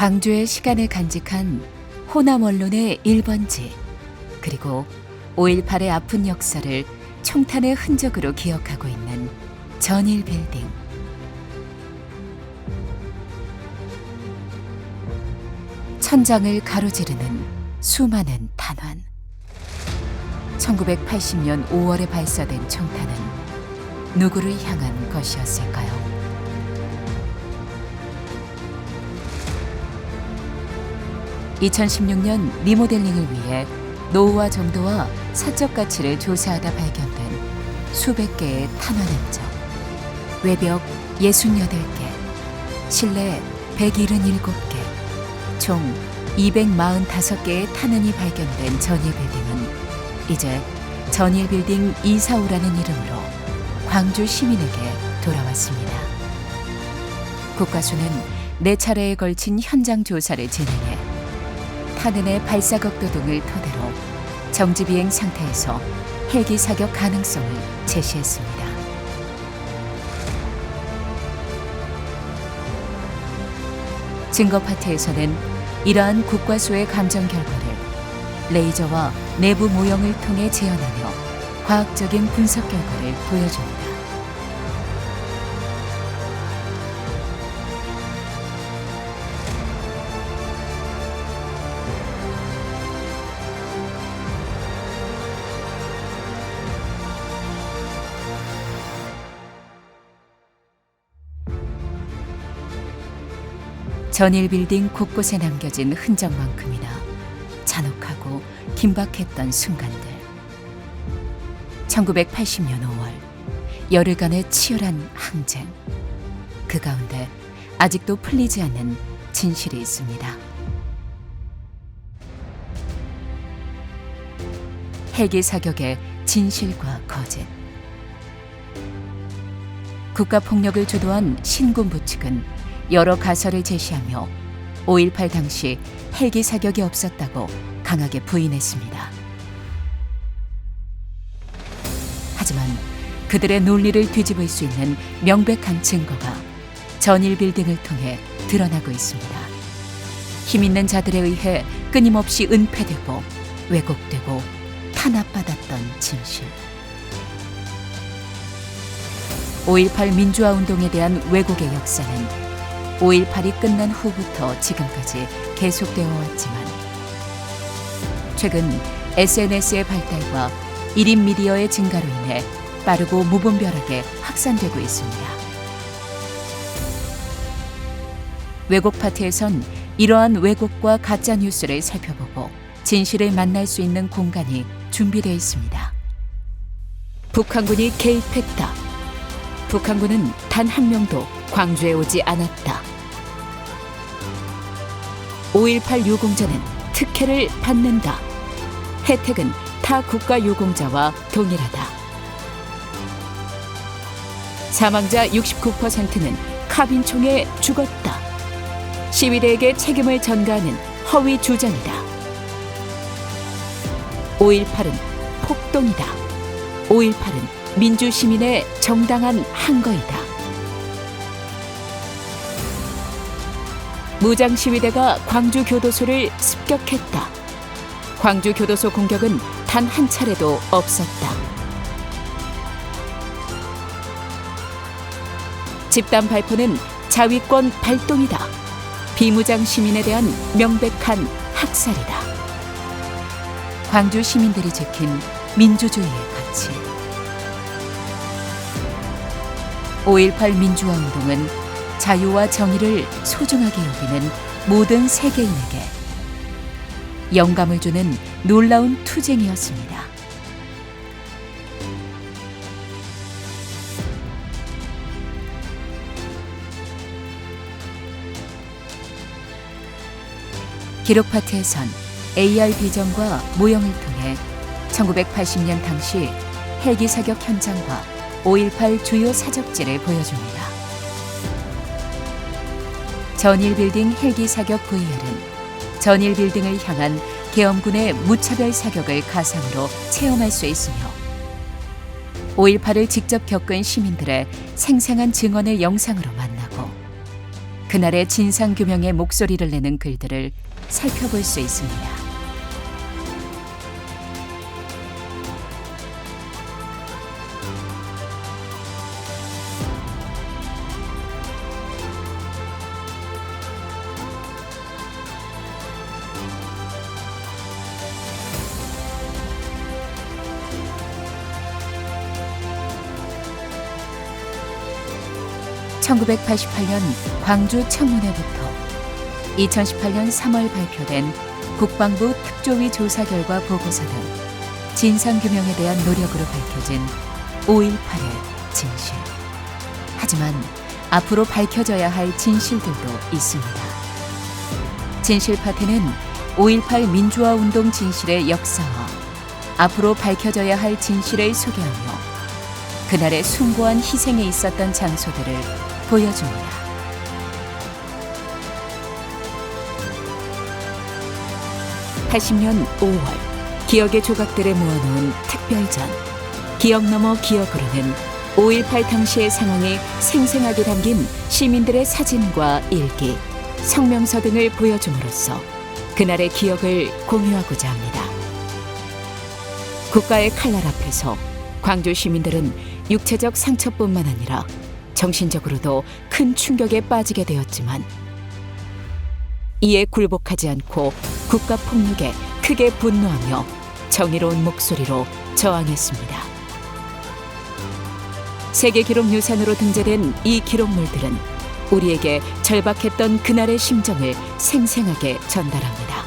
광주의 시간을 간직한 호남 언론의 1번지, 그리고 5.18의 아픈 역사를 총탄의 흔적으로 기억하고 있는 전일빌딩. 천장을 가로지르는 수많은 탄환. 1980년 5월에 발사된 총탄은 누구를 향한 것이었을까요? 2016년 리모델링을 위해 노후와 정도와 사적 가치를 조사하다 발견된 수백 개의 탄환 흔적. 외벽 68개, 실내 177개, 총 245개의 탄흔이 발견된 전일빌딩은 이제 전일빌딩 245라는 이름으로 광주 시민에게 돌아왔습니다. 국과수는 4차례에 걸친 현장 조사를 진행해 탄흔의 발사 각도 등을 토대로 정지 비행 상태에서 헬기 사격 가능성을 제시했습니다. 증거 파트에서는 이러한 국과수의 감정 결과를 레이저와 내부 모형을 통해 재현하며 과학적인 분석 결과를 보여줍니다. 전일빌딩 곳곳에 남겨진 흔적만큼이나 잔혹하고 긴박했던 순간들. 1980년 5월, 열흘간의 치열한 항쟁. 그 가운데 아직도 풀리지 않는 진실이 있습니다. 헬기 사격의 진실과 거짓. 국가폭력을 주도한 신군부 측은 여러 가설을 제시하며 5.18 당시 헬기 사격이 없었다고 강하게 부인했습니다. 하지만 그들의 논리를 뒤집을 수 있는 명백한 증거가 전일빌딩을 통해 드러나고 있습니다. 힘있는 자들에 의해 끊임없이 은폐되고 왜곡되고 탄압받았던 진실. 5.18 민주화 운동에 대한 왜곡의 역사는 5.18이 끝난 후부터 지금까지 계속되어 왔지만 최근 SNS의 발달과 1인 미디어의 증가로 인해 빠르고 무분별하게 확산되고 있습니다. 왜곡 파트에선 이러한 왜곡과 가짜 뉴스를 살펴보고 진실을 만날 수 있는 공간이 준비되어 있습니다. 북한군이 개입했다. 북한군은 단 한 명도 광주에 오지 않았다. 5.18 유공자는 특혜를 받는다. 혜택은 타 국가 유공자와 동일하다. 사망자 69%는 카빈총에 죽었다. 시위대에게 책임을 전가하는 허위 주장이다. 5.18은 폭동이다. 5.18은 민주시민의 정당한 항거이다. 무장시위대가 광주교도소를 습격했다. 광주교도소 공격은 단 한 차례도 없었다. 집단 발포는 자위권 발동이다. 비무장 시민에 대한 명백한 학살이다. 광주 시민들이 지킨 민주주의의 가치. 5.18 민주화 운동은 자유와 정의를 소중하게 여기는 모든 세계인에게 영감을 주는 놀라운 투쟁이었습니다. 기록 파트에선 AR 비전과 모형을 통해 1980년 당시 헬기 사격 현장과 5.18 주요 사적지를 보여줍니다. 전일빌딩 헬기 사격 VR은 전일빌딩을 향한 계엄군의 무차별 사격을 가상으로 체험할 수 있으며 5.18을 직접 겪은 시민들의 생생한 증언을 영상으로 만나고 그날의 진상규명의 목소리를 내는 글들을 살펴볼 수 있습니다. (1988년) 광주 청문회부터 2018년 3월 발표된 국방부 특조위 조사 결과 보고서 등 진상규명에 대한 노력으로 밝혀진 5.18의 진실. 하지만 앞으로 밝혀져야 할 진실들도 있습니다. 진실 파트는 5.18 민주화운동 진실의 역사와 앞으로 밝혀져야 할 진실을 소개하며 그날의 숭고한 희생에 있었던 장소들을 보여줍니다. 80년 5월 기억의 조각들을 모아놓은 특별전 기억 너머 기억으로는 5.18 당시의 상황이 생생하게 담긴 시민들의 사진과 일기, 성명서 등을 보여줌으로써 그날의 기억을 공유하고자 합니다. 국가의 칼날 앞에서 광주 시민들은 육체적 상처뿐만 아니라 정신적으로도 큰 충격에 빠지게 되었지만 이에 굴복하지 않고 국가 폭력에 크게 분노하며 정의로운 목소리로 저항했습니다. 세계기록유산으로 등재된 이 기록물들은 우리에게 절박했던 그날의 심정을 생생하게 전달합니다.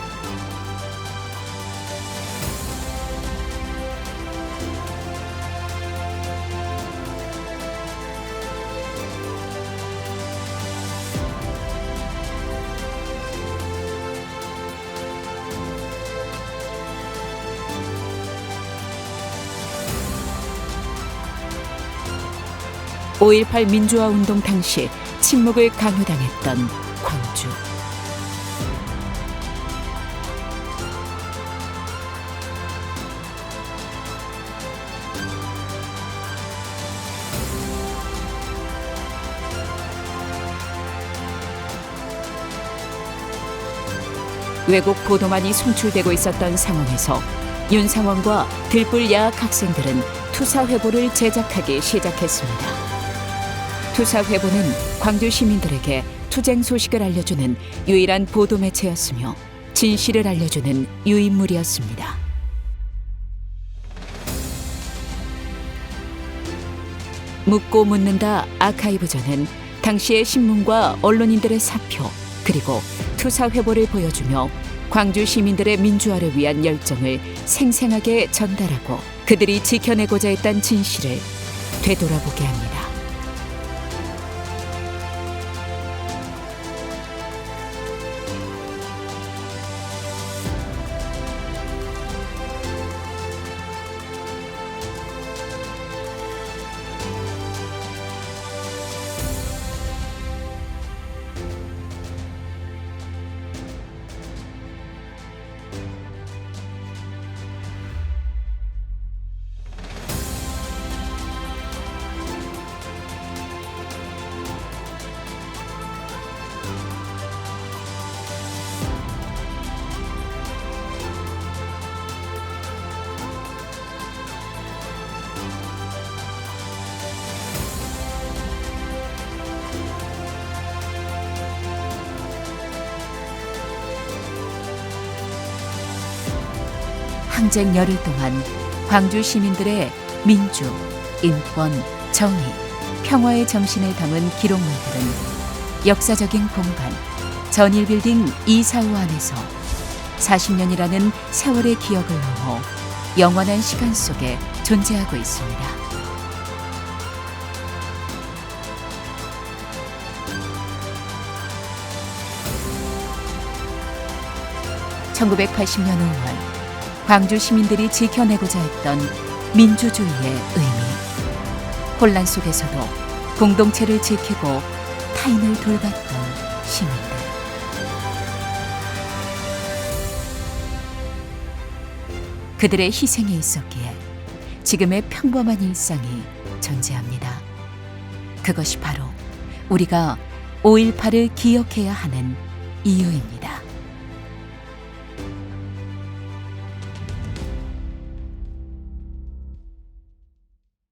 (5.18) 민주화운동 당시 침묵을 강요당했던 광주. 왜곡 보도만이 송출되고 있었던 상황에서 윤상원과 들불 야학 학생들은 투사회보를 제작하기 시작했습니다. 투사회보는 광주 시민들에게 투쟁 소식을 알려주는 유일한 보도 매체였으며 진실을 알려주는 유인물이었습니다. 묻고 묻는다 아카이브전은 당시의 신문과 언론인들의 사표 그리고 투사회보를 보여주며 광주 시민들의 민주화를 위한 열정을 생생하게 전달하고 그들이 지켜내고자 했던 진실을 되돌아보게 합니다. 항쟁 열흘 동안 광주 시민들의 민주, 인권, 정의, 평화의 정신을 담은 기록물들은 역사적인 공간, 전일빌딩 245 안에서 40년이라는 세월의 기억을 넘어 영원한 시간 속에 존재하고 있습니다. (1980년 5월) 광주 시민들이 지켜내고자 했던 민주주의의 의미. 혼란 속에서도 공동체를 지키고 타인을 돌봤던 시민들. 그들의 희생이 있었기에 지금의 평범한 일상이 존재합니다. 그것이 바로 우리가 5.18을 기억해야 하는 이유입니다.